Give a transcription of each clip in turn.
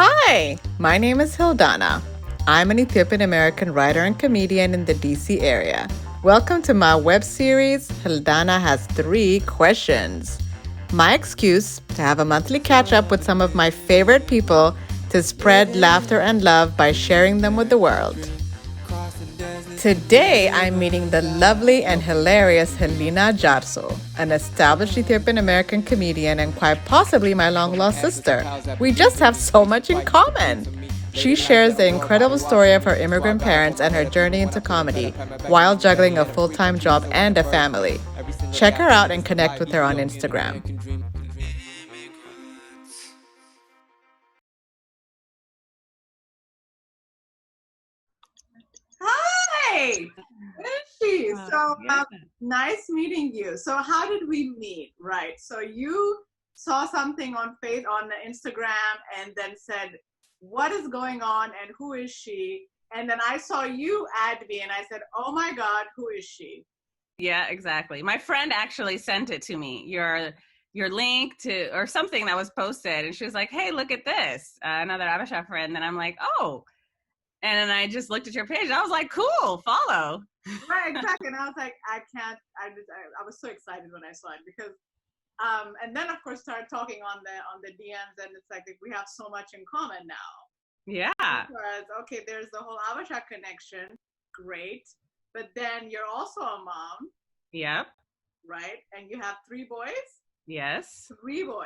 Hi, my name is Heldana. I'm an Ethiopian American writer and comedian in the DC area. Welcome to my web series, Heldana Has Three Questions. My excuse to have a monthly catch up with some of my favorite people to spread laughter and love by sharing them with the world. Today, I'm meeting the lovely and hilarious Hillina Jarso, an established Ethiopian American comedian and quite possibly my long lost sister. We just have so much in common. She shares the incredible story of her immigrant parents and her journey into comedy while juggling a full time job and a family. Check her out and connect with her on Instagram. Hi, where is she? Nice meeting you. So how did we meet? Right. So you saw something on the Instagram and then said, "What is going on and who is she?" And then I saw you add me and I said, "Oh my God, who is she?" Yeah, exactly. My friend actually sent it to me, your link to or something that was posted, and she was like, "Hey, look at this." Another Abisha friend, and I'm like, "Oh." And then I just looked at your page. And I was like, "Cool, follow." Right, exactly. And I was like, I can't. I was so excited when I saw it because and then of course started talking on the DMs and it's like we have so much in common now. Yeah. Because okay, there's the whole Abasha connection, great, but then you're also a mom, Yep. right? And you have three boys. Yes. Three boys.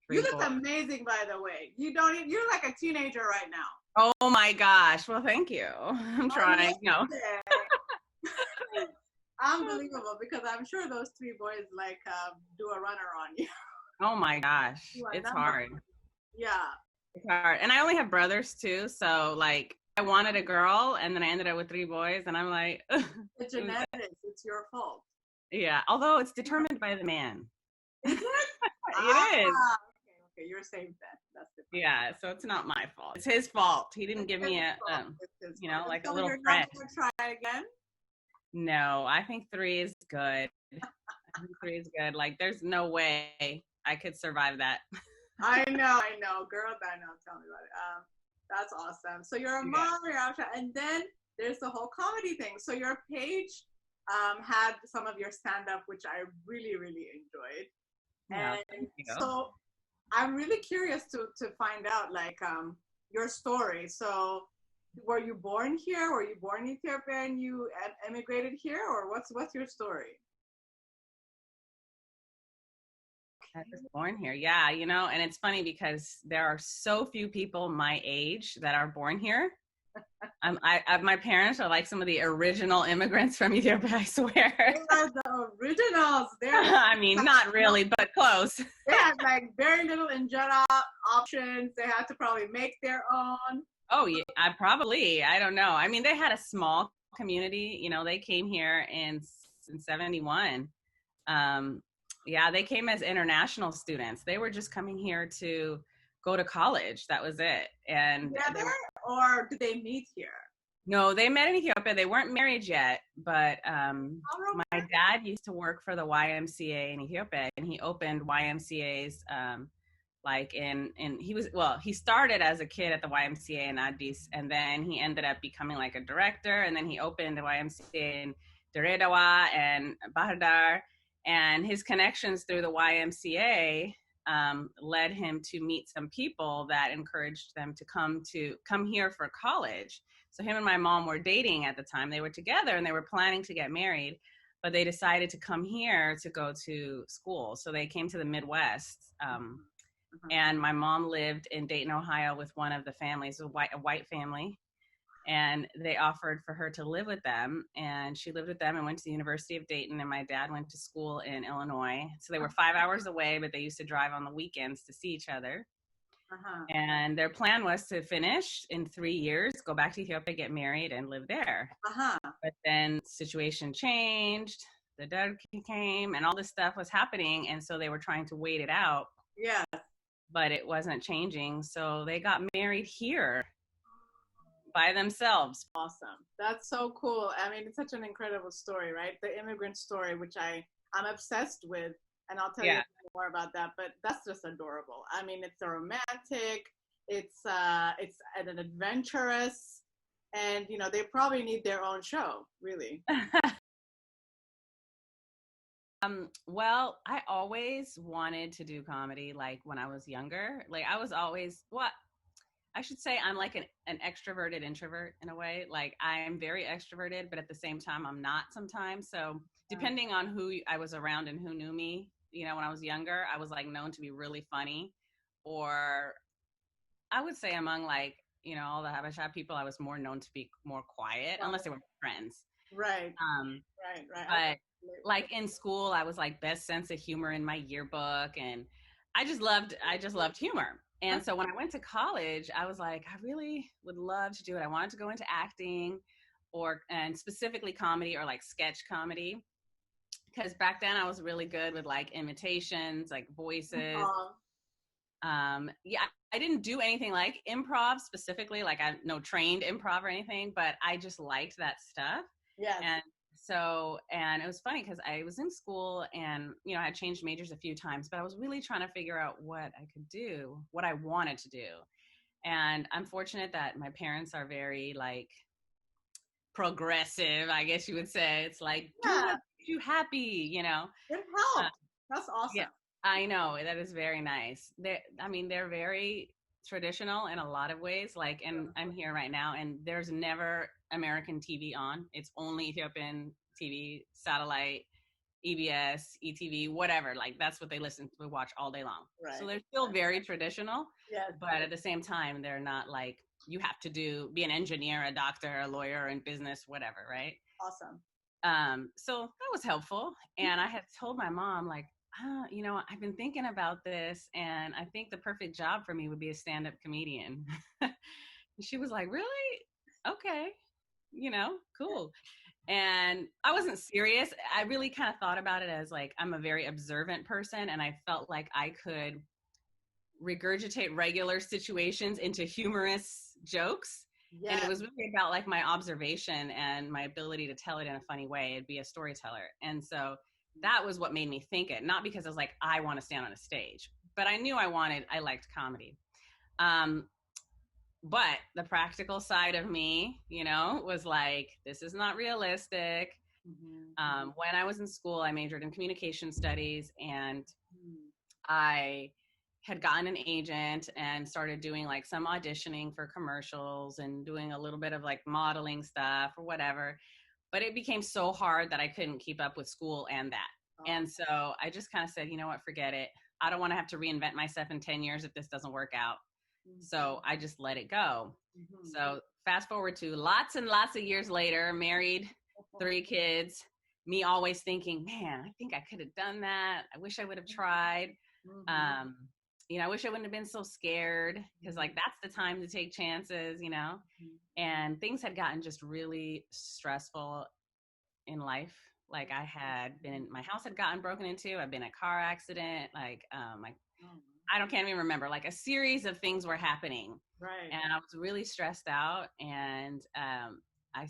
You Three look boys. amazing, by the way. You don't. You're like a teenager right now. Oh my gosh. Well, thank you. I'm trying. No. Unbelievable, because I'm sure those three boys like do a runner on you. Oh my gosh. Do a It's number. hard. Yeah. It's hard. And I only have brothers too, so like I wanted a girl and then I ended up with three boys and I'm like, The genetics. It's your fault. yeah, although it's determined by the man. Is it? It is. Okay, okay. You're safe then. That's the point. Yeah, so it's not my fault. It's his fault. He didn't It's give his me a, fault. It's his fault. like a So little you're not friend. gonna try again? No, I think three is good. I think three is good. Like, there's no way I could survive that. I know, girls. I know. Tell me about it. That's awesome. So you're a Yeah. mom, you're out, and then there's the whole comedy thing. So your page had some of your stand up, which I really, really enjoyed. Yeah, And thank you. so I'm really curious to find out like your story. So were you born here? Were you born in Ethiopia and you emigrated here, or what's your story? I was born here. Yeah, and it's funny because there are so few people my age that are born here. My parents are like some of the original immigrants from Ethiopia, I swear. They are the originals. I mean, not really, but close. They had like very little injera options. They had to probably make their own. Oh, yeah, I don't know. I mean, they had a small community. They came here in 71. Um, yeah, they came as international students. They were just coming here to go to college. That was it. And Together, or did they meet here? no, they met in Ethiopia. They weren't married yet, but my dad used to work for the YMCA in Ethiopia, and he opened YMCA's like he started as a kid at the YMCA in Addis, and then he ended up becoming like a director, and then he opened the YMCA in Deredawa and Bahardar, and his connections through the YMCA led him to meet some people that encouraged them to come here for college. So him and my mom were dating at the time. They were together and they were planning to get married, but they decided to come here to go to school. So they came to the Midwest. And my mom lived in Dayton, Ohio with one of the families, a white family. And they offered for her to live with them. And she lived with them and went to the University of Dayton. And my dad went to school in Illinois. So they were 5 hours away, but they used to drive on the weekends to see each other. And their plan was to finish in 3 years, go back to Ethiopia, get married, and live there. But then situation changed, the dad came, and all this stuff was happening, and so they were trying to wait it out. Yeah. But it wasn't changing, so they got married here by themselves. Awesome. That's so cool. I mean, it's such an incredible story, right? The immigrant story, which I'm obsessed with, and I'll tell you more about that, but that's just adorable. I mean, it's a romantic, It's an adventurous, and they probably need their own show, really. Well, I always wanted to do comedy, like when I was younger. Like I was always what I should say I'm like an extroverted introvert in a way. Like I am very extroverted, but at the same time I'm not sometimes. So depending on who I was around and who knew me, when I was younger, I was like known to be really funny, or I would say among like, all the Habesha people, I was more known to be more quiet, unless they were friends. Right. Um, Right. but like in school, I was like best sense of humor in my yearbook, and I just loved humor. And so when I went to college, I was like, I really would love to do it. I wanted to go into acting, and specifically comedy or like sketch comedy, because back then I was really good with like imitations, like voices. Yeah, I didn't do anything like improv specifically, like I no trained improv or anything, but I just liked that stuff. Yes. And it was funny because I was in school and, I had changed majors a few times, but I was really trying to figure out what I could do, what I wanted to do. And I'm fortunate that my parents are very like progressive, I guess you would say. It's like, do what makes you happy, It helped. That's awesome. Yeah, I know. That is very nice. They're very traditional in a lot of ways. Like, and I'm here right now, and there's never American TV on. It's only Ethiopian TV, satellite, EBS, ETV, whatever. Like, that's what they watch all day long. Right. So they're still very traditional. Yes. But at the same time, they're not like, you have to be an engineer, a doctor, a lawyer, in business, whatever, right? Awesome. So that was helpful. And I had told my mom, like, I've been thinking about this, and I think the perfect job for me would be a stand-up comedian. And she was like, really? Okay. Cool. And I wasn't serious. I really kind of thought about it as like, I'm a very observant person, and I felt like I could regurgitate regular situations into humorous jokes. Yes. And it was really about like my observation and my ability to tell it in a funny way and be a storyteller. And so that was what made me think it, not because I was like, I want to stand on a stage, but I knew I liked comedy. But the practical side of me, was like, this is not realistic. Mm-hmm. When I was in school, I majored in communication studies, and I had gotten an agent and started doing like some auditioning for commercials and doing a little bit of like modeling stuff or whatever. But it became so hard that I couldn't keep up with school and that. Oh. And so I just kind of said, you know what, forget it. I don't want to have to reinvent myself in 10 years if this doesn't work out. Mm-hmm. So I just let it go. Mm-hmm. So fast forward to lots and lots of years later, married, 3 kids, me always thinking, man, I think I could have done that. I wish I would have tried. Mm-hmm. I wish I wouldn't have been so scared, because like that's the time to take chances, and things had gotten just really stressful in life. Like my house had gotten broken into. I've been in a car accident. Like, can't even remember, like a series of things were happening. Right. And I was really stressed out. And, I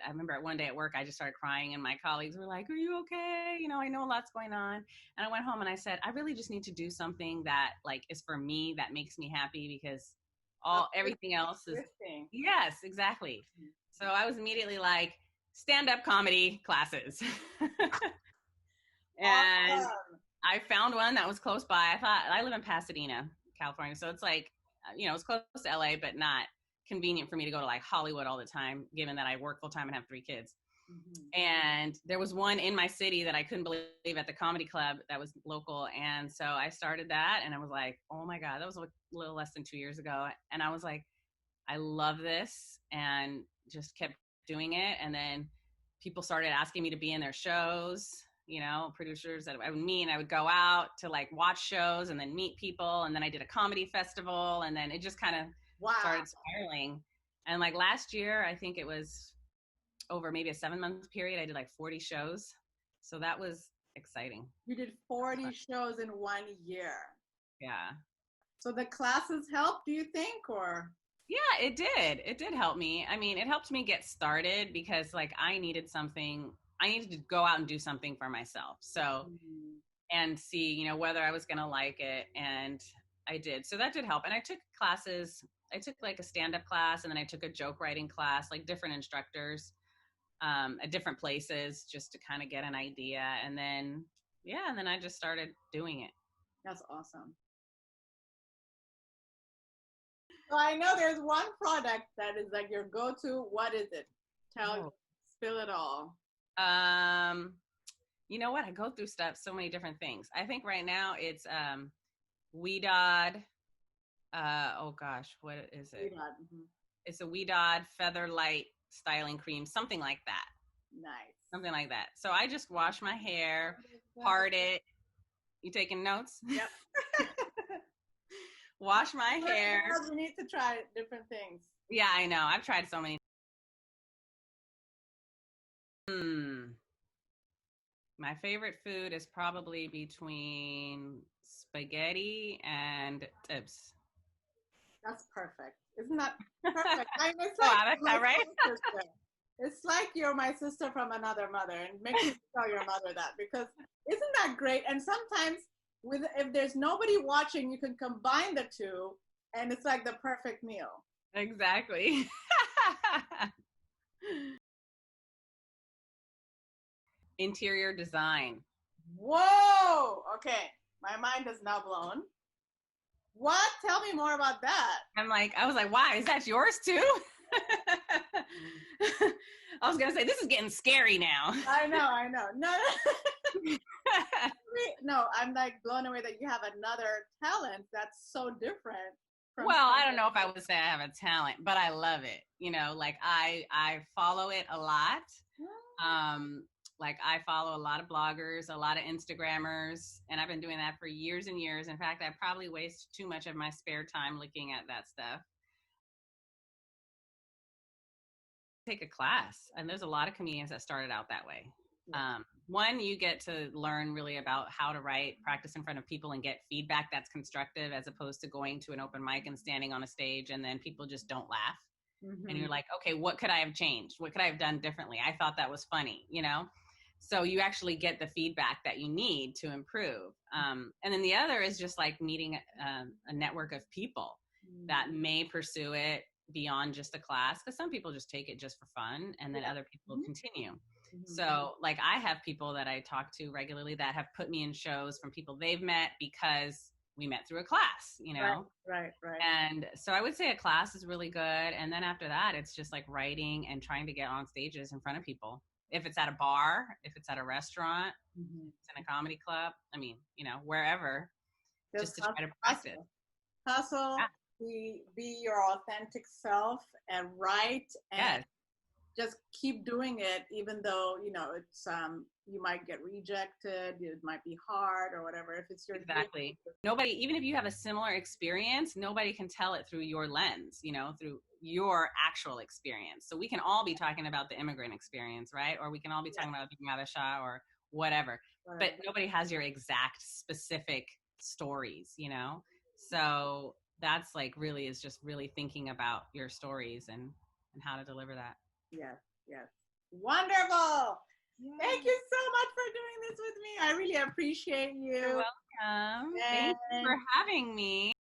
remember one day at work, I just started crying, and my colleagues were like, are you okay? I know a lot's going on. And I went home and I said, I really just need to do something that like is for me, that makes me happy, because everything else is. Yes, exactly. So I was immediately like, stand-up comedy classes. And awesome. I found one that was close by. I live in Pasadena, California. So it's like, it's close to LA, but not convenient for me to go to like Hollywood all the time, given that I work full time and have 3 kids. Mm-hmm. And there was one in my city that I couldn't believe at the comedy club that was local. And so I started that, and I was like, oh my God, that was a little less than 2 years ago. And I was like, I love this, and just kept doing it. And then people started asking me to be in their shows, producers that I would meet, and I would go out to like watch shows and then meet people. And then I did a comedy festival, and then it just kind of started spiraling. And like last year, I think it was over maybe a 7-month period, I did like 40 shows. So that was exciting. You did 40 shows in 1 year. Yeah. So the classes helped, do you think, or? Yeah, it did. It did help me. I mean, it helped me get started, because like I needed to go out and do something for myself. So, and see, whether I was going to like it. And I did. So that did help. And I took classes. I took like a stand-up class, and then I took a joke writing class, like different instructors at different places, just to kind of get an idea. And then, yeah, and then I just started doing it. That's awesome. So I know there's one product that is like your go-to. What is it? Spill it all. You know what? I go through so many different things. I think right now it's Weedod. Oh gosh, what is it? Weedod. Mm-hmm. It's a Weedod Feather Light styling cream, something like that. Nice. Something like that. So I just wash my hair, part it. You taking notes? Yep. Wash my hair. We need to try different things. Yeah, I know. I've tried so many. My favorite food is probably between spaghetti and tips. That's perfect. Isn't that perfect? I mean, it's like that's not right. It's like you're my sister from another mother, and make sure you tell your mother that, because isn't that great? And sometimes if there's nobody watching, you can combine the two, and it's like the perfect meal. Exactly. Interior design. Whoa! Okay, my mind is now blown. What? Tell me more about that. I was like, wow, is that yours too? I was gonna say, this is getting scary now. I know. No, I'm like blown away that you have another talent that's so different. Well, I don't know if I would say I have a talent, but I love it. You know, like I follow it a lot. Like I follow a lot of bloggers, a lot of Instagrammers, and I've been doing that for years and years. In fact, I probably waste too much of my spare time looking at that stuff. Take a class, and there's a lot of comedians that started out that way. One, you get to learn really about how to write, practice in front of people, and get feedback that's constructive, as opposed to going to an open mic and standing on a stage and then people just don't laugh. Mm-hmm. And you're like, okay, what could I have changed? What could I have done differently? I thought that was funny, you know? So you actually get the feedback that you need to improve. And then the other is just like meeting a network of people that may pursue it beyond just a class, because some people just take it just for fun, and then other people continue. So like I have people that I talk to regularly that have put me in shows from people they've met because we met through a class, you know? Right. And so I would say a class is really good. And then after that, it's just like writing and trying to get on stages in front of people. If it's at a bar, if it's at a restaurant, if it's in a comedy club, I mean, you know, wherever, just to try to practice. Hustle, be your authentic self and write, and just keep doing it, even though, you know, it's you might get rejected, it might be hard or whatever. If it's your Exactly. Nobody, even if you have a similar experience, nobody can tell it through your lens, you know, through your actual experience. So we can all be talking about the immigrant experience, right? Or we can all be talking about Bangladesh or whatever, but nobody has your exact specific stories, you know? So that's like really is just really thinking about your stories and how to deliver that. Yes. Wonderful. Yeah. Thank you so much for doing this with me. I really appreciate you. You're welcome. Thank you for having me.